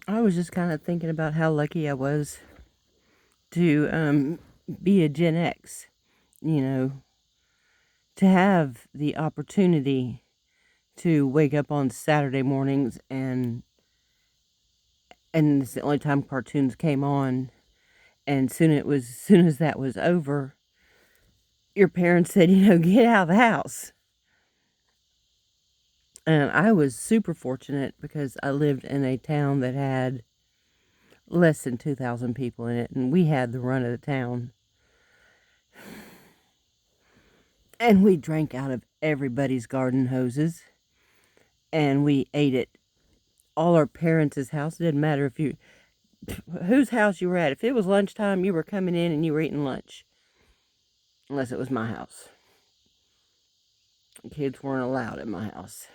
I was just kind of thinking about how lucky I was to be a Gen X, you know, to have the opportunity to wake up on Saturday mornings and it's the only time cartoons came on. And soon as that was over, your parents said, get out of the house. And I was super fortunate because I lived in a town that had less than 2,000 people in it, and we had the run of the town. And we drank out of everybody's garden hoses, and we ate at all our parents' house. It didn't matter whose house you were at. If it was lunchtime, you were coming in and you were eating lunch. Unless it was my house. Kids weren't allowed at my house.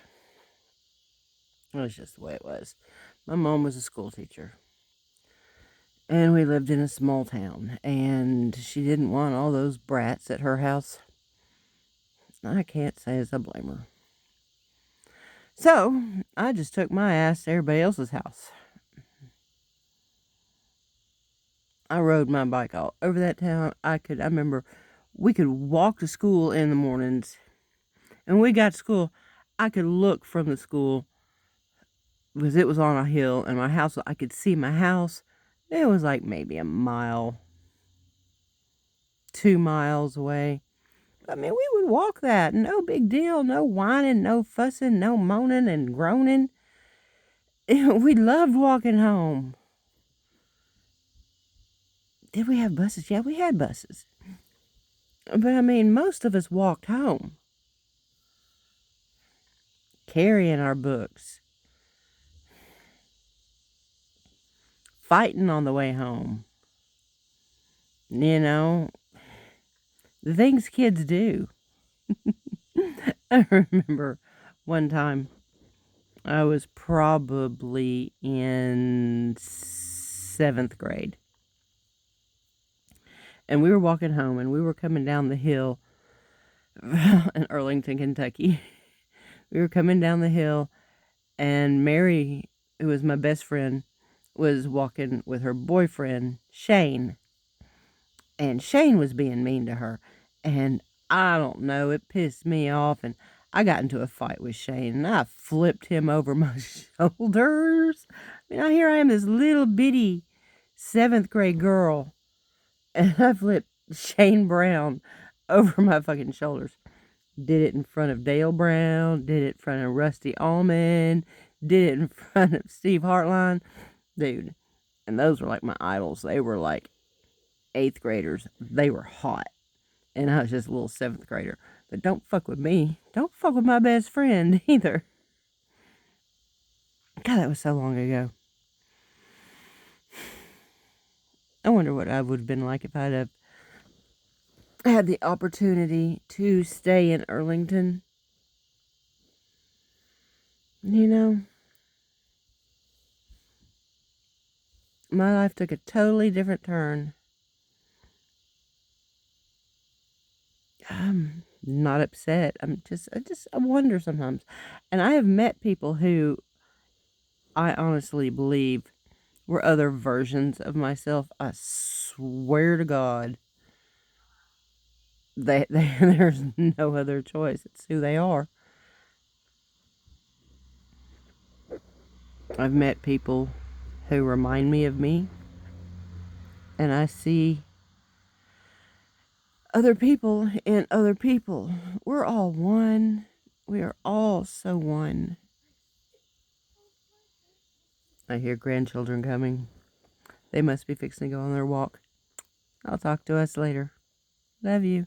It was just the way it was. My mom was a school teacher. And we lived in a small town. And she didn't want all those brats at her house. I can't say as I blame her. So, I just took my ass to everybody else's house. I rode my bike all over that town. I remember we could walk to school in the mornings. And when we got to school, I could look from the school because it was on a hill and my house, I could see my house. It was like maybe a mile, 2 miles away. I mean, we would walk that. No big deal. No whining, no fussing, no moaning and groaning. We loved walking home. Did we have buses? Yeah, we had buses. But I mean, most of us walked home, carrying our books, fighting on the way home. The things kids do. I remember one time I was probably in 7th grade. And we were walking home and we were coming down the hill in Arlington, Kentucky. We were coming down the hill and Mary, who was my best friend, was walking with her boyfriend, Shane. And Shane was being mean to her. And I don't know, it pissed me off. And I got into a fight with Shane and I flipped him over my shoulders. Here I am, this little bitty 7th grade girl. And I flipped Shane Brown over my fucking shoulders. Did it in front of Dale Brown. Did it in front of Rusty Allman. Did it in front of Steve Hartline. Dude. And those were like my idols. They were like 8th graders. They were hot. And I was just a little 7th grader. But don't fuck with me. Don't fuck with my best friend either. God, that was so long ago. I wonder what I would have been like if I'd have had the opportunity to stay in Arlington. My life took a totally different turn. I'm not upset. I wonder sometimes. And I have met people who I honestly believe were other versions of myself. I swear to God, there's no other choice. It's who they are. I've met people who remind me of me, and I see other people in other people. We're all one. We are all so one. I hear grandchildren coming. They must be fixing to go on their walk. I'll talk to us later. Love you.